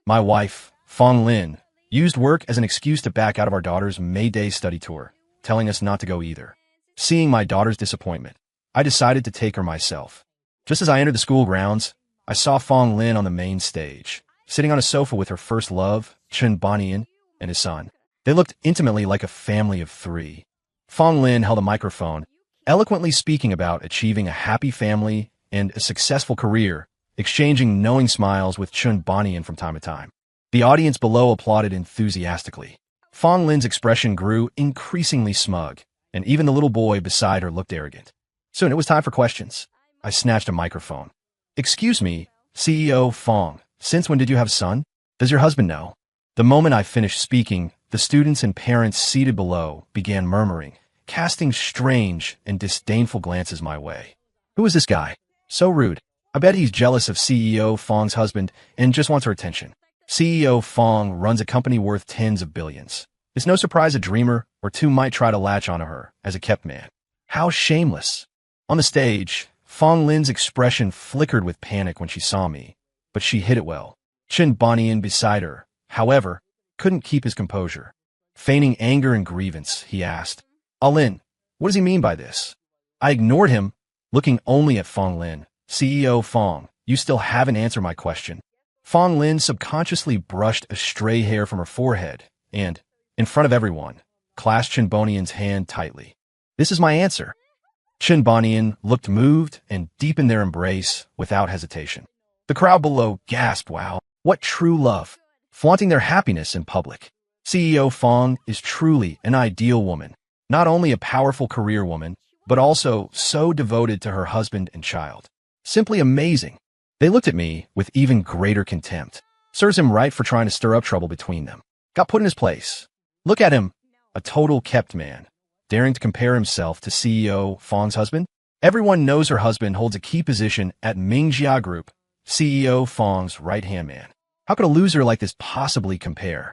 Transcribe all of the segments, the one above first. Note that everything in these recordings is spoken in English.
My wife, Fang Lin, used work as an excuse to back out of our daughter's May Day study tour, telling us not to go either. Seeing my daughter's disappointment, I decided to take her myself. Just as I entered the school grounds, I saw Fang Lin on the main stage, sitting on a sofa with her first love, Chen Banian, and his son. They looked intimately like a family of three. Fang Lin held a microphone, eloquently speaking about achieving a happy family and a successful career, exchanging knowing smiles with Chen Banian from time to time. The audience below applauded enthusiastically. Fang Lin's expression grew increasingly smug, and even the little boy beside her looked arrogant. Soon it was time for questions. I snatched a microphone. "Excuse me, CEO Fang, since when did you have a son? Does your husband know?" The moment I finished speaking, the students and parents seated below began murmuring, casting strange and disdainful glances my way. Who is this guy? So rude. I bet he's jealous of CEO Fang's husband and just wants her attention. CEO Fang runs a company worth tens of billions. It's no surprise a dreamer or two might try to latch onto her as a kept man. How shameless. On the stage, Fang Lin's expression flickered with panic when she saw me, but she hid it well. Chen Banian beside her, however, couldn't keep his composure. Feigning anger and grievance, he asked, "Lin, what does he mean by this?" I ignored him, looking only at Fang Lin. "CEO Fang, you still haven't answered my question." Fang Lin subconsciously brushed a stray hair from her forehead and, in front of everyone, clasped Chen Banian's hand tightly. "This is my answer." Chen Banian looked moved and deepened their embrace without hesitation. The crowd below gasped, "Wow, what true love!" Flaunting their happiness in public. CEO Fang is truly an ideal woman, not only a powerful career woman, but also so devoted to her husband and child. Simply amazing. They looked at me with even greater contempt. Serves him right for trying to stir up trouble between them. Got put in his place. Look at him, a total kept man, daring to compare himself to CEO Fang's husband. Everyone knows her husband holds a key position at Mingjia Group, CEO Fang's right-hand man. How could a loser like this possibly compare?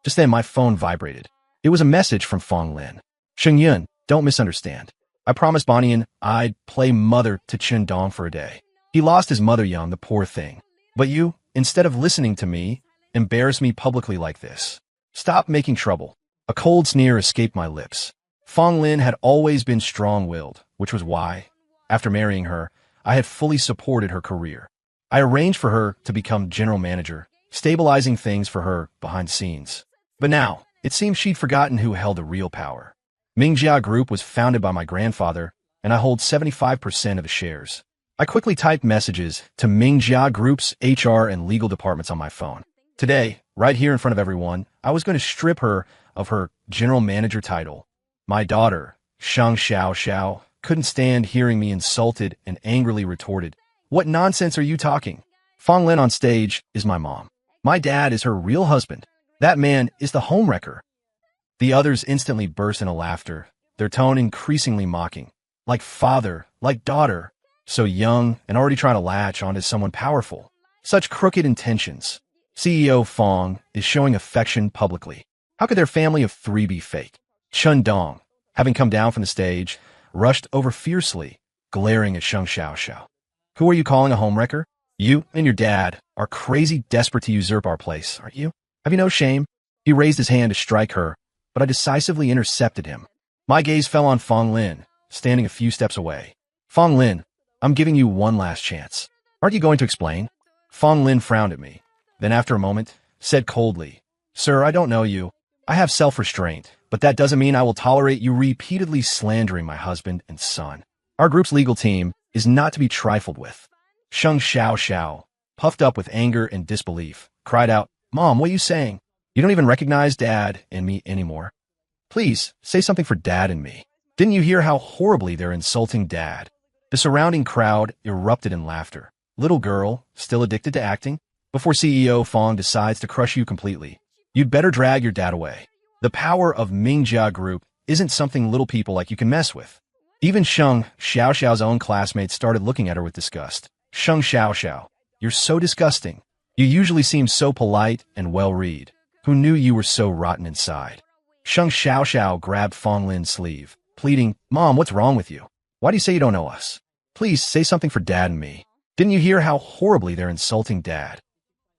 Just then my phone vibrated. It was a message from Fang Lin. "Sheng Yun, don't misunderstand. I promised Banian I'd play mother to Chen Dong for a day. He lost his mother young, the poor thing. But you, instead of listening to me, embarrass me publicly like this. Stop making trouble." A cold sneer escaped my lips. Fang Lin had always been strong-willed, which was why, after marrying her, I had fully supported her career. I arranged for her to become general manager, stabilizing things for her behind the scenes. But now, it seemed she'd forgotten who held the real power. Mingjia Group was founded by my grandfather, and I hold 75% of the shares. I quickly typed messages to Mingjia Group's HR and legal departments on my phone. Today, right here in front of everyone, I was going to strip her of her general manager title. My daughter, Shang Xiao, couldn't stand hearing me insulted and angrily retorted, "What nonsense are you talking? Fang Lin on stage is my mom. My dad is her real husband. That man is the homewrecker." The others instantly burst into laughter, their tone increasingly mocking. Like father, like daughter, so young and already trying to latch onto someone powerful. Such crooked intentions. CEO Fang is showing affection publicly. How could their family of three be fake? Chen Dong, having come down from the stage, rushed over fiercely, glaring at Sheng Xiao. "Who are you calling a homewrecker? You and your dad are crazy desperate to usurp our place, aren't you? Have you no shame?" He raised his hand to strike her, but I decisively intercepted him. My gaze fell on Fang Lin, standing a few steps away. "Fang Lin, I'm giving you one last chance. Aren't you going to explain?" Fang Lin frowned at me, then after a moment, said coldly, "Sir, I don't know you. I have self-restraint, but that doesn't mean I will tolerate you repeatedly slandering my husband and son. Our group's legal team is not to be trifled with." Sheng Xiao, puffed up with anger and disbelief, cried out, "Mom, what are you saying? You don't even recognize Dad and me anymore. Please, say something for Dad and me. Didn't you hear how horribly they're insulting Dad?" The surrounding crowd erupted in laughter. "Little girl, still addicted to acting? Before CEO Fang decides to crush you completely, you'd better drag your dad away. The power of Mingjia Group isn't something little people like you can mess with." Even Sheng Xiao's own classmates started looking at her with disgust. "Sheng Xiao, you're so disgusting. You usually seem so polite and well-read. Who knew you were so rotten inside?" Sheng Xiao grabbed Fang Lin's sleeve, pleading, "Mom, what's wrong with you? Why do you say you don't know us? Please say something for Dad and me. Didn't you hear how horribly they're insulting Dad?"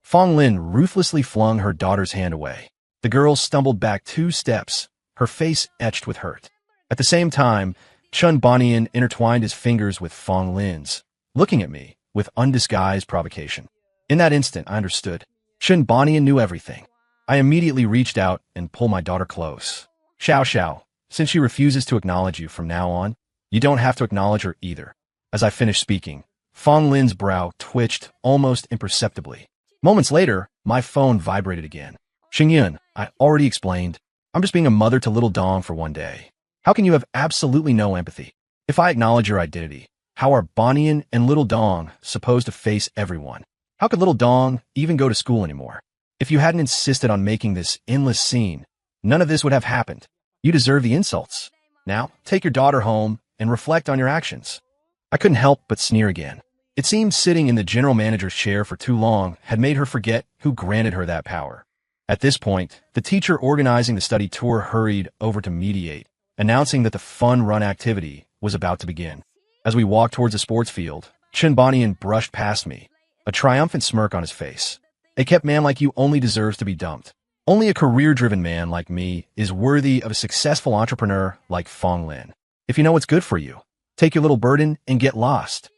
Fang Lin ruthlessly flung her daughter's hand away. The girl stumbled back 2 steps, her face etched with hurt. At the same time, Chun Bonian intertwined his fingers with Fang Lin's, looking at me with undisguised provocation. In that instant, I understood. Chun Bonian knew everything. I immediately reached out and pulled my daughter close. Xiao, since she refuses to acknowledge you from now on, you don't have to acknowledge her either. As I finished speaking, Fang Lin's brow twitched almost imperceptibly. Moments later, my phone vibrated again. Sheng Yun, I already explained. I'm just being a mother to little Dong for one day. How can you have absolutely no empathy? If I acknowledge your identity, how are Bonian and little Dong supposed to face everyone? How could little Dong even go to school anymore? If you hadn't insisted on making this endless scene, none of this would have happened. You deserve the insults. Now, take your daughter home and reflect on your actions. I couldn't help but sneer again. It seemed sitting in the general manager's chair for too long had made her forget who granted her that power. At this point, the teacher organizing the study tour hurried over to mediate, announcing that the fun-run activity was about to begin. As we walked towards the sports field, Chun Bonian brushed past me, a triumphant smirk on his face. A kept man like you only deserves to be dumped. Only a career-driven man like me is worthy of a successful entrepreneur like Fang Lin. If you know what's good for you, take your little burden and get lost.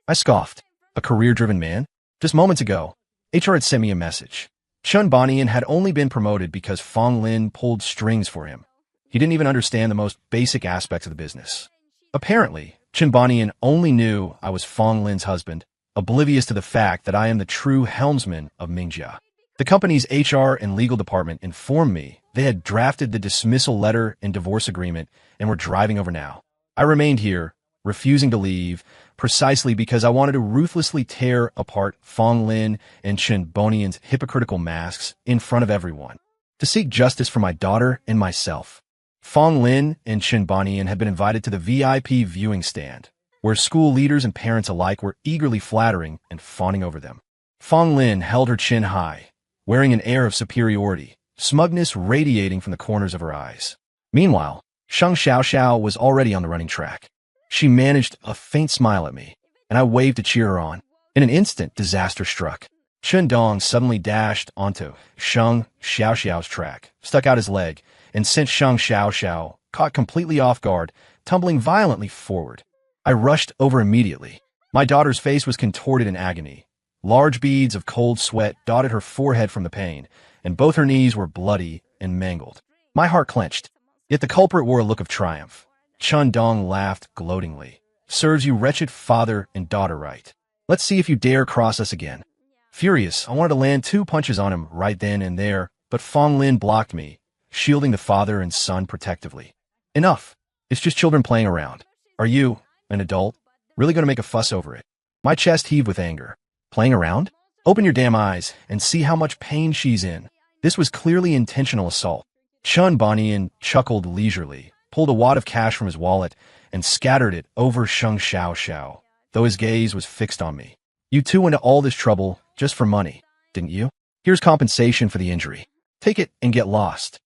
I scoffed. A career-driven man? Just moments ago, HR had sent me a message. Chun Bonian had only been promoted because Fang Lin pulled strings for him. He didn't even understand the most basic aspects of the business. Apparently, Chun Bonian only knew I was Fang Lin's husband, oblivious to the fact that I am the true helmsman of Mingjia. The company's HR and legal department informed me they had drafted the dismissal letter and divorce agreement and were driving over now. I remained here, refusing to leave, precisely because I wanted to ruthlessly tear apart Fang Lin and Chun Bonian's hypocritical masks in front of everyone, to seek justice for my daughter and myself. Fang Lin and Chun Bonian had been invited to the VIP viewing stand, where school leaders and parents alike were eagerly flattering and fawning over them. Fang Lin held her chin high, wearing an air of superiority, smugness radiating from the corners of her eyes. Meanwhile, Sheng Xiao was already on the running track. She managed a faint smile at me, and I waved to cheer her on. In an instant, disaster struck. Chun Dong suddenly dashed onto Sheng Xiao's track, stuck out his leg, and sent Sheng Xiao, caught completely off guard, tumbling violently forward. I rushed over immediately. My daughter's face was contorted in agony. Large beads of cold sweat dotted her forehead from the pain, and both her knees were bloody and mangled. My heart clenched, yet the culprit wore a look of triumph. Chun Dong laughed gloatingly. Serves you wretched father and daughter right. Let's see if you dare cross us again. Furious, I wanted to land 2 punches on him right then and there, but Fang Lin blocked me, shielding the father and son protectively. Enough. It's just children playing around. Are you, an adult, really going to make a fuss over it? My chest heaved with anger. Playing around? Open your damn eyes and see how much pain she's in. This was clearly intentional assault. Chun Bonian chuckled leisurely, pulled a wad of cash from his wallet, and scattered it over Sheng Xiao, though his gaze was fixed on me. You two went to all this trouble just for money, didn't you? Here's compensation for the injury. Take it and get lost.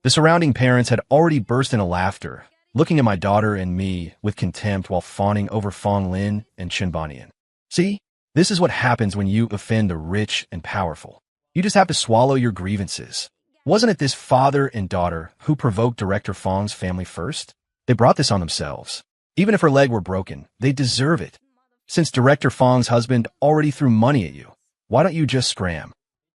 The surrounding parents had already burst into laughter, looking at my daughter and me with contempt while fawning over Fang Lin and Chun Bonian. See? This is what happens when you offend the rich and powerful. You just have to swallow your grievances. Wasn't it this father and daughter who provoked Director Fang's family first? They brought this on themselves. Even if her leg were broken, they deserve it. Since Director Fang's husband already threw money at you, why don't you just scram?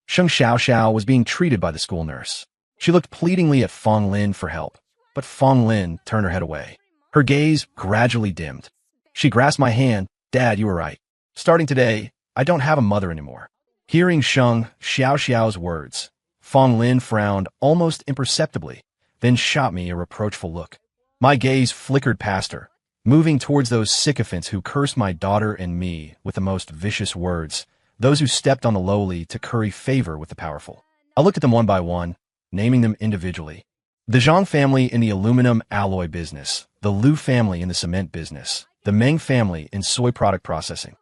Sheng Xiao was being treated by the school nurse. She looked pleadingly at Fang Lin for help, but Fang Lin turned her head away. Her gaze gradually dimmed. She grasped my hand. Dad, you were right. Starting today, I don't have a mother anymore. Hearing Sheng Xiao's words, Fang Lin frowned almost imperceptibly, then shot me a reproachful look. My gaze flickered past her, moving towards those sycophants who cursed my daughter and me with the most vicious words, those who stepped on the lowly to curry favor with the powerful. I looked at them one by one, naming them individually. The Zhang family in the aluminum alloy business, the Liu family in the cement business, the Meng family in soy product processing.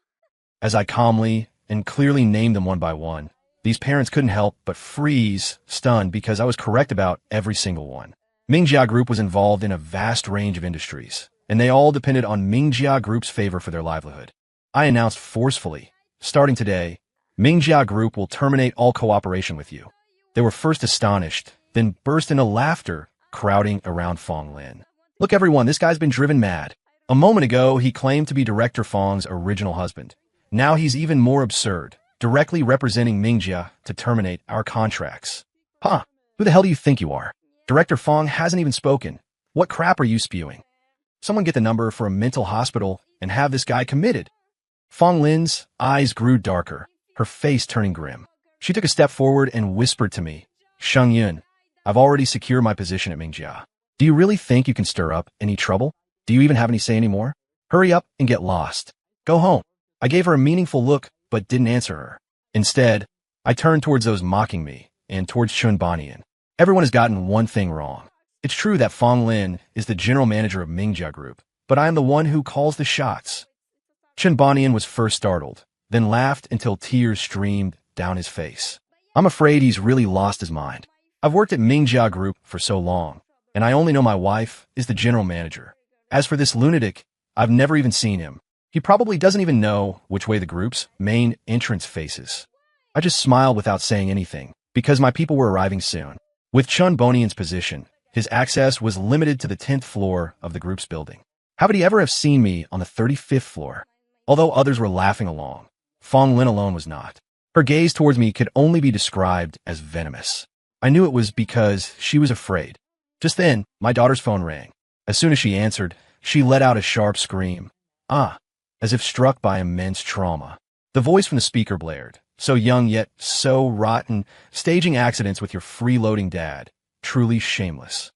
As I calmly and clearly named them one by one, these parents couldn't help but freeze, stunned, because I was correct about every single one. Mingjia Group was involved in a vast range of industries, and they all depended on Mingjia Group's favor for their livelihood. I announced forcefully, starting today, Mingjia Group will terminate all cooperation with you. They were first astonished, then burst into laughter, crowding around Fang Lin. Look everyone, this guy's been driven mad. A moment ago, he claimed to be Director Fang's original husband. Now he's even more absurd, directly representing Mingjia to terminate our contracts. Huh, who the hell do you think you are? Director Fang hasn't even spoken. What crap are you spewing? Someone get the number for a mental hospital and have this guy committed. Fang Lin's eyes grew darker, her face turning grim. She took a step forward and whispered to me, Sheng Yun, I've already secured my position at Mingjia. Do you really think you can stir up any trouble? Do you even have any say anymore? Hurry up and get lost. Go home. I gave her a meaningful look, but didn't answer her. Instead, I turned towards those mocking me and towards Chun Banian. Everyone has gotten one thing wrong. It's true that Fang Lin is the general manager of Mingjia Group, but I am the one who calls the shots. Chun Banian was first startled, then laughed until tears streamed down his face. I'm afraid he's really lost his mind. I've worked at Mingjia Group for so long, and I only know my wife is the general manager. As for this lunatic, I've never even seen him. He probably doesn't even know which way the group's main entrance faces. I just smiled without saying anything, because my people were arriving soon. With Chun Bonian's position, his access was limited to the 10th floor of the group's building. How would he ever have seen me on the 35th floor? Although others were laughing along, Fang Lin alone was not. Her gaze towards me could only be described as venomous. I knew it was because she was afraid. Just then, my daughter's phone rang. As soon as she answered, she let out a sharp scream. As if struck by immense trauma. The voice from the speaker blared. So young yet so rotten, staging accidents with your freeloading dad. Truly shameless.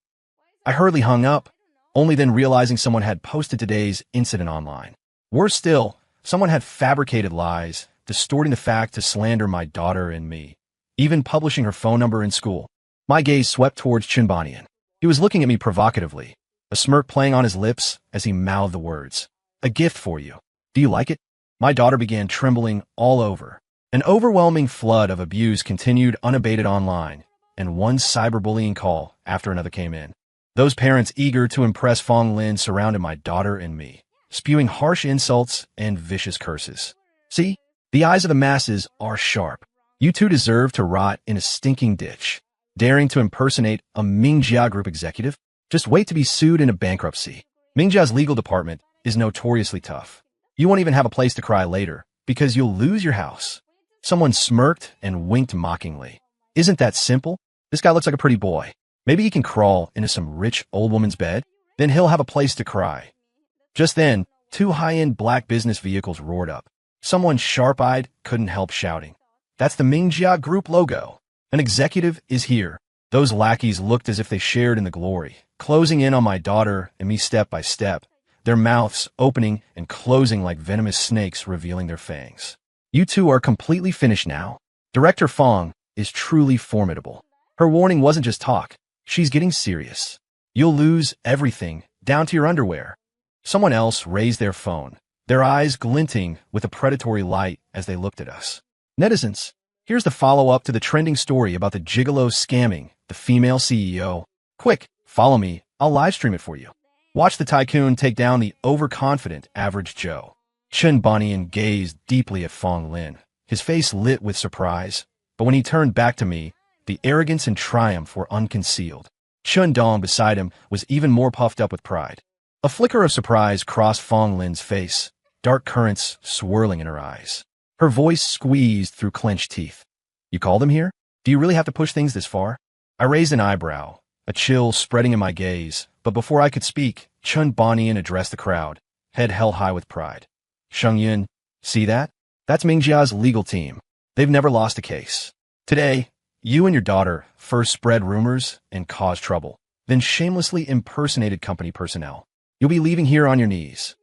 I hurriedly hung up, only then realizing someone had posted today's incident online. Worse still, someone had fabricated lies, distorting the fact to slander my daughter and me, even publishing her phone number in school. My gaze swept towards Chun Banian. He was looking at me provocatively, a smirk playing on his lips as he mouthed the words. A gift for you. Do you like it? My daughter began trembling all over. An overwhelming flood of abuse continued unabated online, and one cyberbullying call after another came in. Those parents eager to impress Fang Lin surrounded my daughter and me, spewing harsh insults and vicious curses. See, the eyes of the masses are sharp. You two deserve to rot in a stinking ditch. Daring to impersonate a Mingjia Group executive? Just wait to be sued into bankruptcy. Mingjia's legal department is notoriously tough. You won't even have a place to cry later, because you'll lose your house. Someone smirked and winked mockingly. Isn't that simple? This guy looks like a pretty boy. Maybe he can crawl into some rich old woman's bed, then he'll have a place to cry. Just then, two high-end black business vehicles roared up. Someone sharp-eyed couldn't help shouting. That's the Mingjia Group logo. An executive is here. Those lackeys looked as if they shared in the glory, closing in on my daughter and me step by step, their mouths opening and closing like venomous snakes revealing their fangs. You two are completely finished now. Director Fang is truly formidable. Her warning wasn't just talk. She's getting serious. You'll lose everything, down to your underwear. Someone else raised their phone, their eyes glinting with a predatory light as they looked at us. Netizens, here's the follow-up to the trending story about the gigolo scamming the female CEO. Quick, follow me. I'll live stream it for you. Watch the tycoon take down the overconfident average Joe. Chun Banian gazed deeply at Fang Lin, his face lit with surprise. But when he turned back to me, the arrogance and triumph were unconcealed. Chun Dong beside him was even more puffed up with pride. A flicker of surprise crossed Fang Lin's face, dark currents swirling in her eyes. Her voice squeezed through clenched teeth. You called him here? Do you really have to push things this far? I raised an eyebrow, a chill spreading in my gaze, but before I could speak, Chun Banian addressed the crowd, head held high with pride. Sheng Yun, see that? That's Mingjia's legal team. They've never lost a case. Today, you and your daughter first spread rumors and caused trouble, then shamelessly impersonated company personnel. You'll be leaving here on your knees.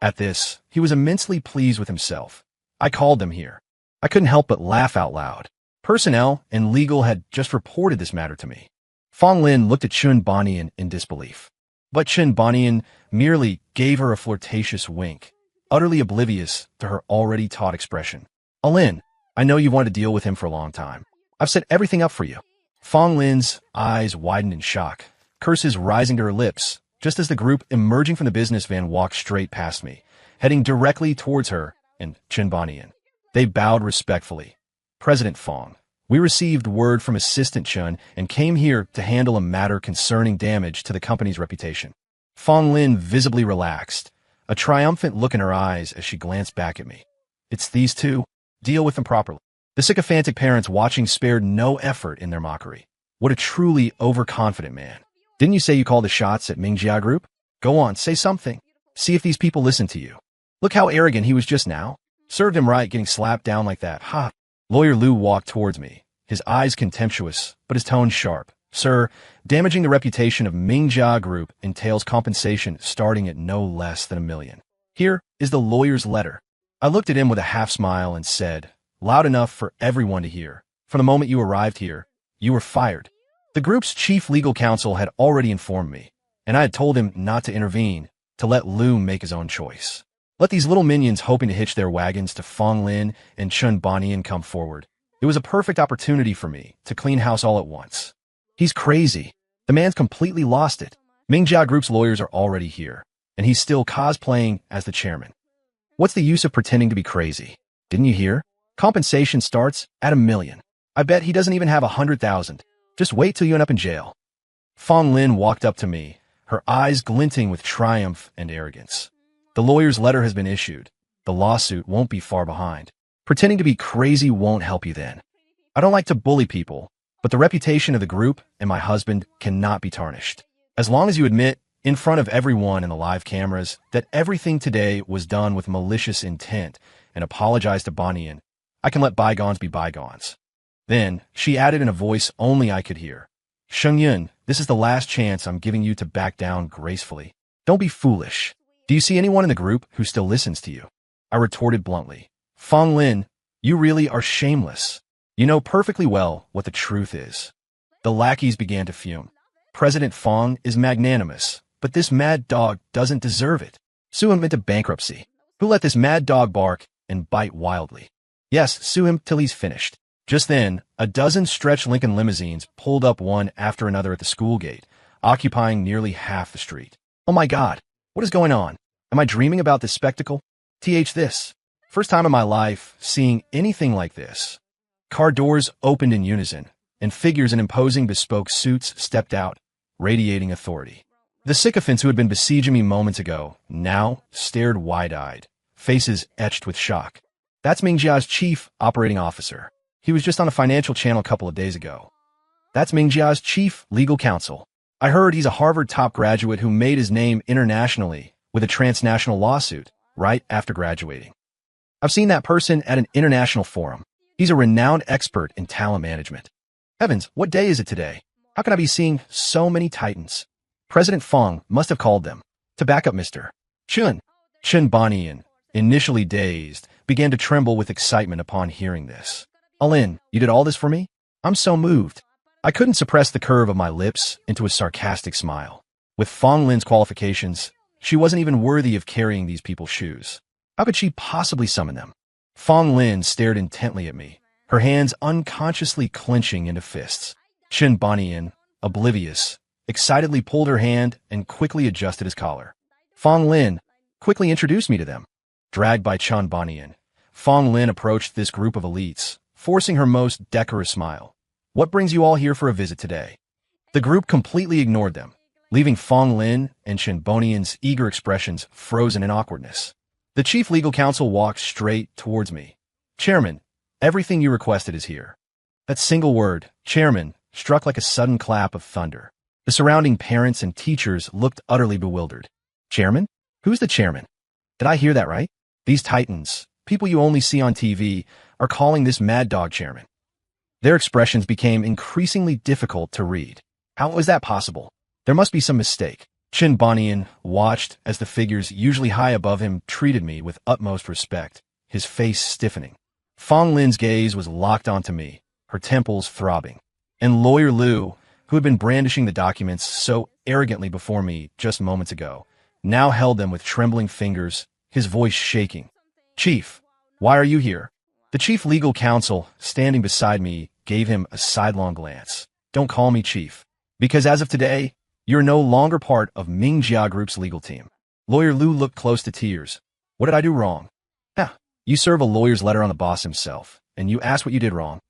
At this, he was immensely pleased with himself. I called them here. I couldn't help but laugh out loud. Personnel and legal had just reported this matter to me. Fang Lin looked at Chun Banian in disbelief. But Chun Banian merely gave her a flirtatious wink, utterly oblivious to her already taught expression. Alin, I know you've wanted to deal with him for a long time. I've set everything up for you. Fang Lin's eyes widened in shock, curses rising to her lips, just as the group emerging from the business van walked straight past me, heading directly towards her and Chun Banian. They bowed respectfully, President Fang. We received word from Assistant Chun and came here to handle a matter concerning damage to the company's reputation. Fang Lin visibly relaxed, a triumphant look in her eyes as she glanced back at me. It's these two. Deal with them properly. The sycophantic parents watching spared no effort in their mockery. What a truly overconfident man. Didn't you say you called the shots at Mingjia Group? Go on, say something. See if these people listen to you. Look how arrogant he was just now. Served him right getting slapped down like that. Ha! Lawyer Lu walked towards me, his eyes contemptuous, but his tone sharp. Sir, damaging the reputation of Mingjia Group entails compensation starting at no less than $1 million. Here is the lawyer's letter. I looked at him with a half smile and said, loud enough for everyone to hear, from the moment you arrived here, you were fired. The group's chief legal counsel had already informed me, and I had told him not to intervene, to let Lu make his own choice. Let these little minions hoping to hitch their wagons to Fang Lin and Chun Banian come forward. It was a perfect opportunity for me to clean house all at once. He's crazy. The man's completely lost it. Mingjia Group's lawyers are already here, and he's still cosplaying as the chairman. What's the use of pretending to be crazy? Didn't you hear? Compensation starts at $1 million. I bet he doesn't even have 100,000. Just wait till you end up in jail. Fang Lin walked up to me, her eyes glinting with triumph and arrogance. The lawyer's letter has been issued. The lawsuit won't be far behind. Pretending to be crazy won't help you then. I don't like to bully people, but the reputation of the group and my husband cannot be tarnished. As long as you admit, in front of everyone in the live cameras, that everything today was done with malicious intent and apologize to Banian, I can let bygones be bygones. Then, she added in a voice only I could hear, Sheng Yun, this is the last chance I'm giving you to back down gracefully. Don't be foolish. Do you see anyone in the group who still listens to you? I retorted bluntly. Fang Lin, you really are shameless. You know perfectly well what the truth is. The lackeys began to fume. President Fang is magnanimous, but this mad dog doesn't deserve it. Sue him into bankruptcy. Who let this mad dog bark and bite wildly? Yes, sue him till he's finished. Just then, a dozen stretch Lincoln limousines pulled up one after another at the school gate, occupying nearly half the street. Oh my God, what is going on? Am I dreaming about this spectacle? This. First time in my life seeing anything like this. Car doors opened in unison, and figures in imposing bespoke suits stepped out, radiating authority. The sycophants who had been besieging me moments ago now stared wide-eyed, faces etched with shock. That's Mingjia's chief operating officer. He was just on a financial channel a couple of days ago. That's Mingjia's chief legal counsel. I heard he's a Harvard top graduate who made his name internationally with a transnational lawsuit right after graduating. I've seen that person at an international forum. He's a renowned expert in talent management. Heavens, what day is it today? How can I be seeing so many titans? President Fang must have called them to back up Mr. Chun. Chun Banian, initially dazed, began to tremble with excitement upon hearing this. Alin, you did all this for me? I'm so moved. I couldn't suppress the curve of my lips into a sarcastic smile. With Fang Lin's qualifications, she wasn't even worthy of carrying these people's shoes. How could she possibly summon them? Fang Lin stared intently at me, her hands unconsciously clenching into fists. Chun Banian, oblivious, excitedly pulled her hand and quickly adjusted his collar. Fang Lin quickly introduced me to them. Dragged by Chun Banian, Fang Lin approached this group of elites, forcing her most decorous smile. What brings you all here for a visit today? The group completely ignored them, leaving Fang Lin and Chun Banian's eager expressions frozen in awkwardness. The chief legal counsel walked straight towards me. Chairman, everything you requested is here. That single word, chairman, struck like a sudden clap of thunder. The surrounding parents and teachers looked utterly bewildered. Chairman? Who's the chairman? Did I hear that right? These titans, people you only see on TV, are calling this mad dog chairman. Their expressions became increasingly difficult to read. How was that possible? There must be some mistake. Chun Banian watched as the figures usually high above him treated me with utmost respect, his face stiffening. Fang Lin's gaze was locked onto me, her temples throbbing. And Lawyer Lu, who had been brandishing the documents so arrogantly before me just moments ago, now held them with trembling fingers, his voice shaking. Chief, why are you here? The chief legal counsel, standing beside me, gave him a sidelong glance. Don't call me chief, because as of today, you're no longer part of Mingjia Group's legal team. Lawyer Lu looked close to tears. What did I do wrong? You serve a lawyer's letter on the boss himself. and you asked what you did wrong.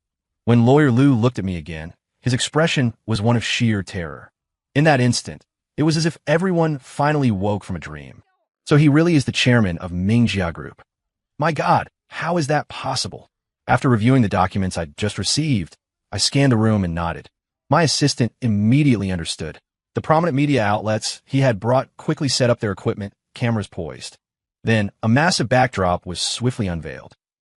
When Lawyer Liu looked at me again, his expression was one of sheer terror. In that instant, it was as if everyone finally woke from a dream. So he really is the chairman of Mingjia Group. My God, how is that possible? After reviewing the documents I'd just received, I scanned the room and nodded. My assistant immediately understood. The prominent media outlets he had brought quickly set up their equipment, cameras poised. Then, a massive backdrop was swiftly unveiled.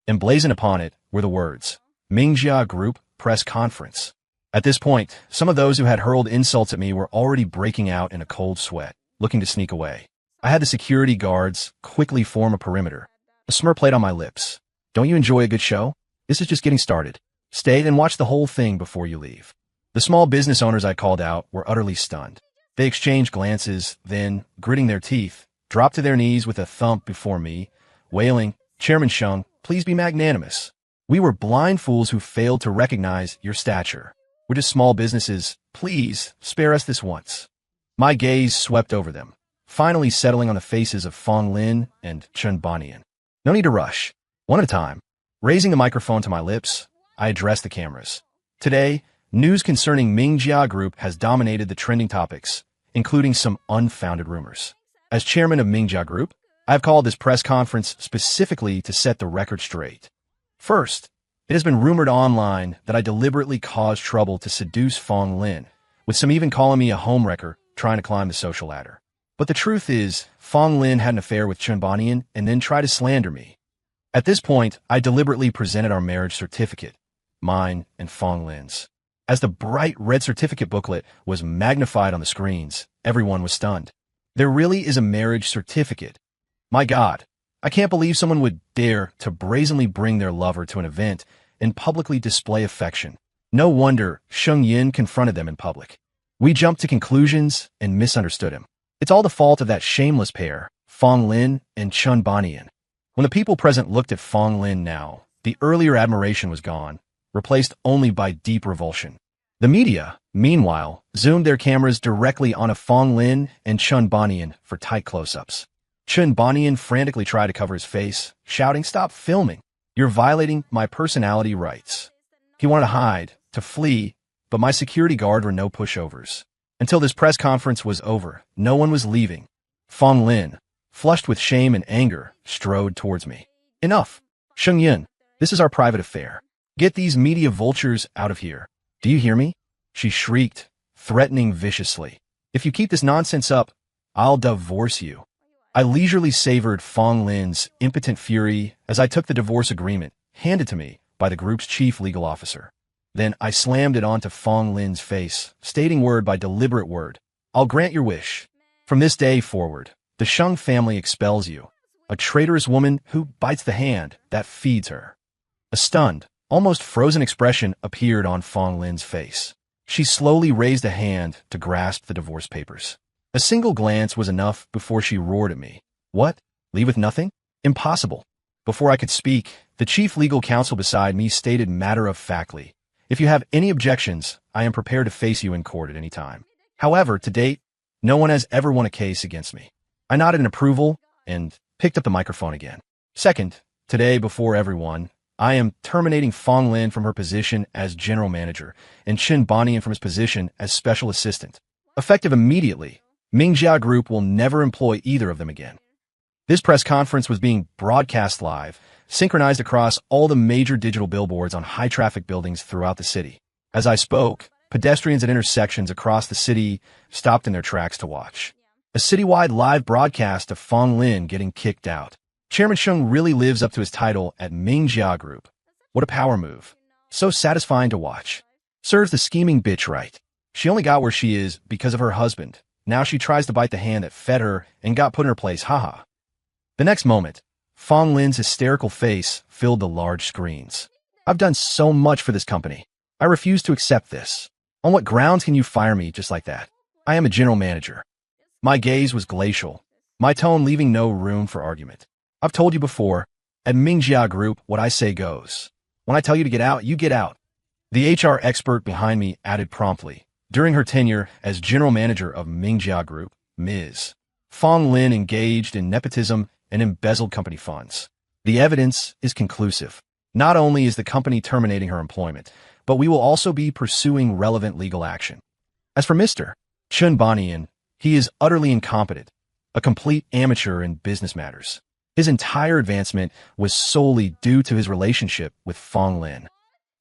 Emblazoned upon it were the words, Mingjia Group Press Conference. At this point, some of those who had hurled insults at me were already breaking out in a cold sweat, looking to sneak away. I had the security guards quickly form a perimeter. A smirk played on my lips. Don't you enjoy a good show? This is just getting started. Stay and watch the whole thing before you leave. The small business owners I called out were utterly stunned. They exchanged glances, then, gritting their teeth, dropped to their knees with a thump before me, wailing, Chairman Sheng, please be magnanimous. We were blind fools who failed to recognize your stature. We're just small businesses. Please, spare us this once. My gaze swept over them, finally settling on the faces of Fang Lin and Chen Banian. No need to rush. One at a time. Raising the microphone to my lips, I addressed the cameras. Today, news concerning Mingjia Group has dominated the trending topics, including some unfounded rumors. As chairman of Mingjia Group, I have called this press conference specifically to set the record straight. First, it has been rumored online that I deliberately caused trouble to seduce Fang Lin, with some even calling me a homewrecker trying to climb the social ladder. But the truth is, Fang Lin had an affair with Chen Banian and then tried to slander me. At this point, I deliberately presented our marriage certificate, mine and Fang Lin's. As the bright red certificate booklet was magnified on the screens, everyone was stunned. There really is a marriage certificate. My God, I can't believe someone would dare to brazenly bring their lover to an event and publicly display affection. No wonder Sheng Yun confronted them in public. We jumped to conclusions and misunderstood him. It's all the fault of that shameless pair, Fang Lin and Chen Banian. When the people present looked at Fang Lin now, the earlier admiration was gone, replaced only by deep revulsion. The media, meanwhile, zoomed their cameras directly onto Fang Lin and Chen Banian for tight close-ups. Chen Banian frantically tried to cover his face, shouting, "Stop filming! You're violating my personality rights." He wanted to hide, to flee, but my security guard were no pushovers. Until this press conference was over, no one was leaving. Fang Lin, flushed with shame and anger, strode towards me. Enough! Sheng Yun, this is our private affair. Get these media vultures out of here. Do you hear me? She shrieked, threatening viciously. If you keep this nonsense up, I'll divorce you. I leisurely savored Fang Lin's impotent fury as I took the divorce agreement, handed to me by the group's chief legal officer. Then I slammed it onto Fang Lin's face, stating word by deliberate word, I'll grant your wish. From this day forward, the Sheng family expels you, a traitorous woman who bites the hand that feeds her. A stunned, almost frozen expression appeared on Fang Lin's face. She slowly raised a hand to grasp the divorce papers. A single glance was enough before she roared at me. What? Leave with nothing? Impossible. Before I could speak, the chief legal counsel beside me stated matter-of-factly, if you have any objections, I am prepared to face you in court at any time. However, to date, no one has ever won a case against me. I nodded in approval and picked up the microphone again. Second, today before everyone, I am terminating Fang Lin from her position as general manager and Chen Banian from his position as special assistant. Effective immediately, Mingjia Group will never employ either of them again. This press conference was being broadcast live, synchronized across all the major digital billboards on high-traffic buildings throughout the city. As I spoke, pedestrians at intersections across the city stopped in their tracks to watch. A citywide live broadcast of Fang Lin getting kicked out. Chairman Sheng really lives up to his title at Mingjia Group. What a power move. So satisfying to watch. Serves the scheming bitch right. She only got where she is because of her husband. Now she tries to bite the hand that fed her and got put in her place, haha. The next moment, Fang Lin's hysterical face filled the large screens. I've done so much for this company. I refuse to accept this. On what grounds can you fire me just like that? I am a general manager. My gaze was glacial, my tone leaving no room for argument. I've told you before, at Mingjia Group, what I say goes. When I tell you to get out, you get out. The HR expert behind me added promptly. During her tenure as general manager of Mingjia Group, Ms. Fang Lin engaged in nepotism and embezzled company funds. The evidence is conclusive. Not only is the company terminating her employment, but we will also be pursuing relevant legal action. As for Mr. Chun Banian, he is utterly incompetent, a complete amateur in business matters. His entire advancement was solely due to his relationship with Fang Lin.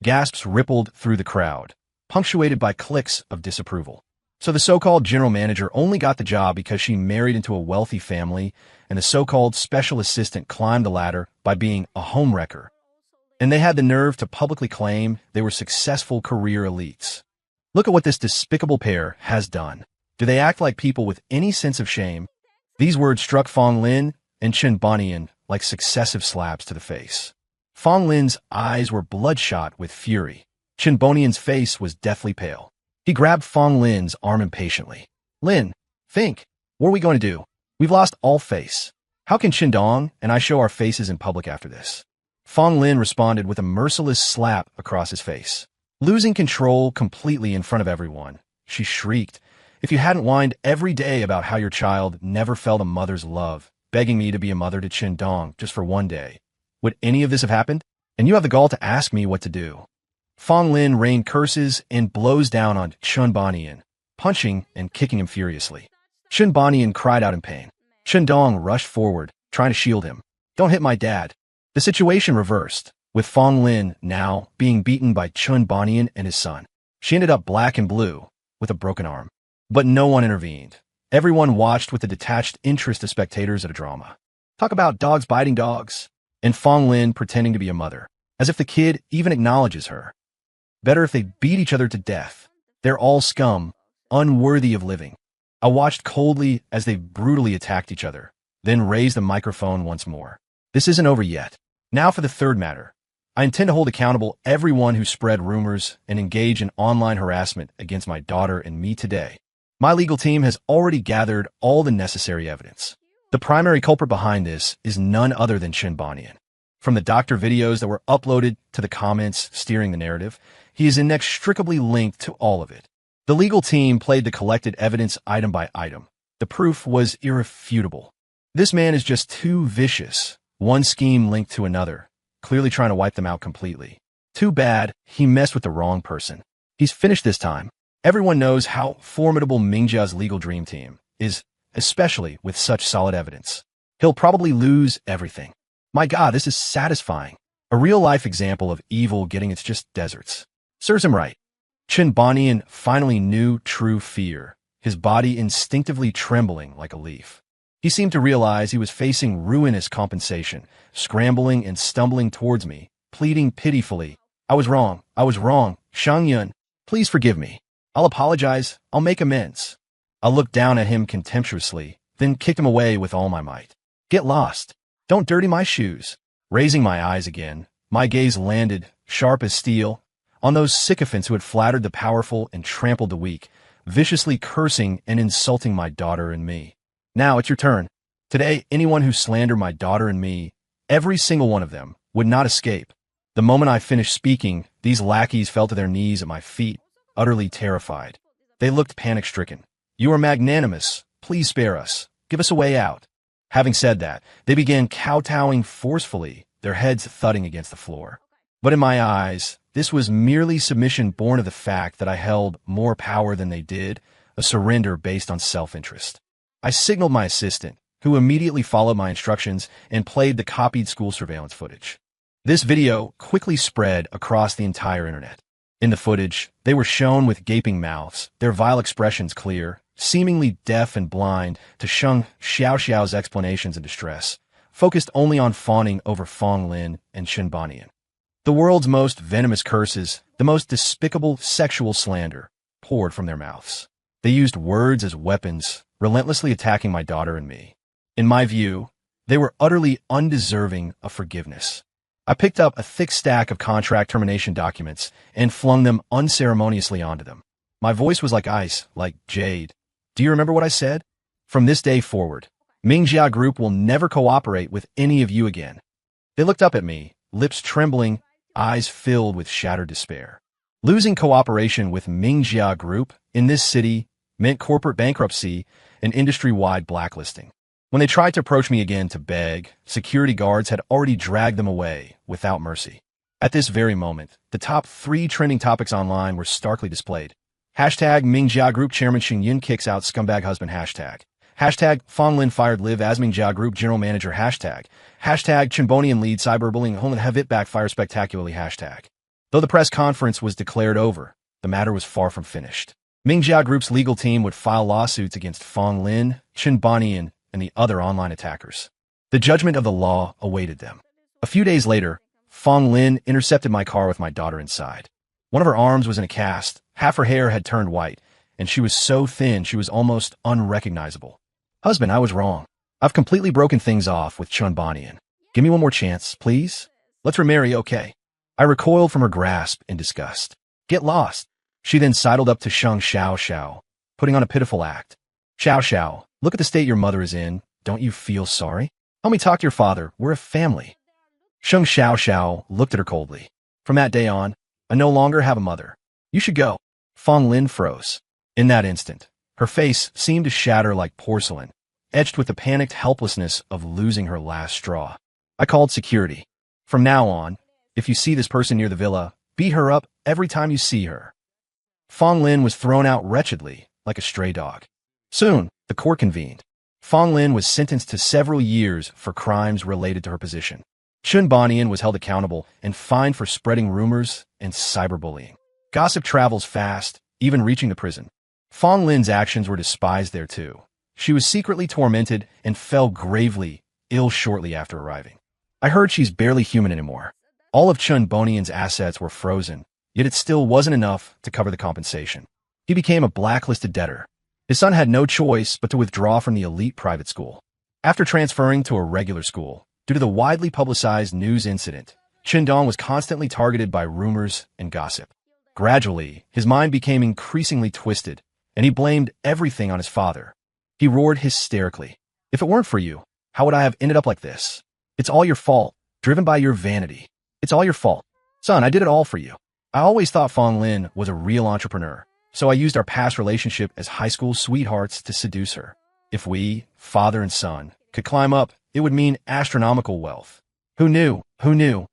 Gasps rippled through the crowd, punctuated by clicks of disapproval. So the so-called general manager only got the job because she married into a wealthy family, and the so-called special assistant climbed the ladder by being a homewrecker. And they had the nerve to publicly claim they were successful career elites. Look at what this despicable pair has done. Do they act like people with any sense of shame? These words struck Fang Lin and Chen Banian like successive slaps to the face. Fang Lin's eyes were bloodshot with fury. Chen Banian's face was deathly pale. He grabbed Fang Lin's arm impatiently. Lin, think. What are we going to do? We've lost all face. How can Chen Dong and I show our faces in public after this? Fang Lin responded with a merciless slap across his face. Losing control completely in front of everyone, she shrieked, if you hadn't whined every day about how your child never felt a mother's love, begging me to be a mother to Chen Dong just for one day, would any of this have happened? And you have the gall to ask me what to do. Fang Lin rained curses and blows down on Chen Banian, punching and kicking him furiously. Chen Banian cried out in pain. Chen Dong rushed forward, trying to shield him. Don't hit my dad. The situation reversed, with Fang Lin now being beaten by Chen Banian and his son. She ended up black and blue, with a broken arm. But no one intervened. Everyone watched with the detached interest of spectators at a drama. Talk about dogs biting dogs. And Fang Lin pretending to be a mother, as if the kid even acknowledges her. Better if they beat each other to death. They're all scum, unworthy of living. I watched coldly as they brutally attacked each other, then raised the microphone once more. This isn't over yet. Now for the third matter. I intend to hold accountable everyone who spread rumors and engage in online harassment against my daughter and me today. My legal team has already gathered all the necessary evidence. The primary culprit behind this is none other than Chen Banian. From the doctor videos that were uploaded to the comments steering the narrative, he is inextricably linked to all of it. The legal team played the collected evidence item by item. The proof was irrefutable. This man is just too vicious, one scheme linked to another, clearly trying to wipe them out completely. Too bad he messed with the wrong person. He's finished this time. Everyone knows how formidable Mingjia's legal dream team is, especially with such solid evidence. He'll probably lose everything. My God, this is satisfying. A real-life example of evil getting its just deserts. Serves him right. Chen Banian finally knew true fear, his body instinctively trembling like a leaf. He seemed to realize he was facing ruinous compensation, scrambling and stumbling towards me, pleading pitifully. I was wrong. Sheng Yun, please forgive me. I'll apologize. I'll make amends. I looked down at him contemptuously, then kicked him away with all my might. Get lost. Don't dirty my shoes. Raising my eyes again, my gaze landed, sharp as steel, on those sycophants who had flattered the powerful and trampled the weak, viciously cursing and insulting my daughter and me. Now it's your turn. Today, anyone who slandered my daughter and me, every single one of them, would not escape. The moment I finished speaking, these lackeys fell to their knees at my feet, utterly terrified. They looked panic-stricken. You are magnanimous. Please spare us. Give us a way out. Having said that, they began kowtowing forcefully, their heads thudding against the floor. But in my eyes, this was merely submission born of the fact that I held more power than they did, a surrender based on self-interest. I signaled my assistant, who immediately followed my instructions and played the copied school surveillance footage. This video quickly spread across the entire internet. In the footage, they were shown with gaping mouths, their vile expressions clear, seemingly deaf and blind to Sheng Xiaoxiao's explanations and distress, focused only on fawning over Fang Lin and Chen Banian. The world's most venomous curses, the most despicable sexual slander, poured from their mouths. They used words as weapons, relentlessly attacking my daughter and me. In my view, they were utterly undeserving of forgiveness. I picked up a thick stack of contract termination documents and flung them unceremoniously onto them. My voice was like ice, like jade. Do you remember what I said? From this day forward, Mingjia Group will never cooperate with any of you again. They looked up at me, lips trembling, eyes filled with shattered despair. Losing cooperation with Mingjia Group in this city meant corporate bankruptcy and industry-wide blacklisting. When they tried to approach me again to beg, security guards had already dragged them away without mercy. At this very moment, the top 3 trending topics online were starkly displayed. Hashtag Mingjia Group Chairman Sheng Yun kicks out scumbag husband. Hashtag Fang Lin fired live as Mingjia Group General Manager. Hashtag Chimbonian lead cyberbullying home and have it backfire spectacularly. Hashtag. Though the press conference was declared over, the matter was far from finished. Mingjia Group's legal team would file lawsuits against Fang Lin, Chimbonian, and the other online attackers. The judgment of the law awaited them. A few days later, Fang Lin intercepted my car with my daughter inside. One of her arms was in a cast, half her hair had turned white, and she was so thin she was almost unrecognizable. Husband, I was wrong. I've completely broken things off with Chimbonian. Give me one more chance, please? Let's remarry, okay? I recoiled from her grasp in disgust. Get lost. She then sidled up to Sheng Xiao, putting on a pitiful act. Xiao, look at the state your mother is in. Don't you feel sorry? Help me talk to your father. We're a family. Sheng Xiao looked at her coldly. From that day on, I no longer have a mother. You should go. Fang Lin froze. In that instant, her face seemed to shatter like porcelain, etched with the panicked helplessness of losing her last straw. I called security. From now on, if you see this person near the villa, beat her up every time you see her. Fang Lin was thrown out wretchedly, like a stray dog. Soon, the court convened. Fang Lin was sentenced to several years for crimes related to her position. Chimbonian was held accountable and fined for spreading rumors and cyberbullying. Gossip travels fast, even reaching the prison. Fang Lin's actions were despised there too. She was secretly tormented and fell gravely ill shortly after arriving. I heard she's barely human anymore. All of Chimbonian's assets were frozen, yet it still wasn't enough to cover the compensation. He became a blacklisted debtor. His son had no choice but to withdraw from the elite private school. After transferring to a regular school, due to the widely publicized news incident, Chimbonian was constantly targeted by rumors and gossip. Gradually, his mind became increasingly twisted, and he blamed everything on his father. He roared hysterically. If it weren't for you, how would I have ended up like this? It's all your fault, driven by your vanity. It's all your fault. Son, I did it all for you. I always thought Fang Lin was a real entrepreneur, so I used our past relationship as high school sweethearts to seduce her. If we, father and son, could climb up, it would mean astronomical wealth. Who knew? Who knew?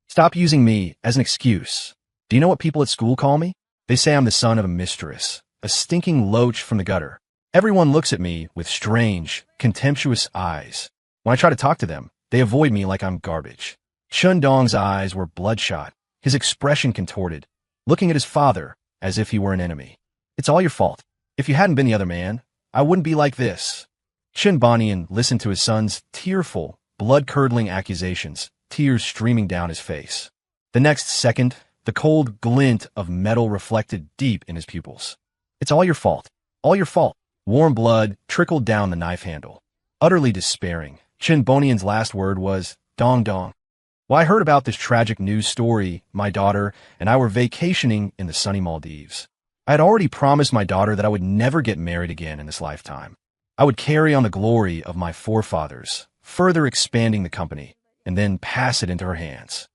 Stop using me as an excuse. Do you know what people at school call me? They say I'm the son of a mistress, a stinking loach from the gutter. Everyone looks at me with strange, contemptuous eyes. When I try to talk to them, they avoid me like I'm garbage. Chimbonian's eyes were bloodshot, his expression contorted, looking at his father as if he were an enemy. It's all your fault. If you hadn't been the other man, I wouldn't be like this. Chimbonian listened to his son's tearful, blood-curdling accusations, tears streaming down his face. The next second, the cold glint of metal reflected deep in his pupils. It's all your fault. All your fault. Warm blood trickled down the knife handle. Utterly despairing, Chimbonian's last word was, dong dong. When I heard about this tragic news story, my daughter and I were vacationing in the sunny Maldives. I had already promised my daughter that I would never get married again in this lifetime. I would carry on the glory of my forefathers, further expanding the company, and then pass it into her hands.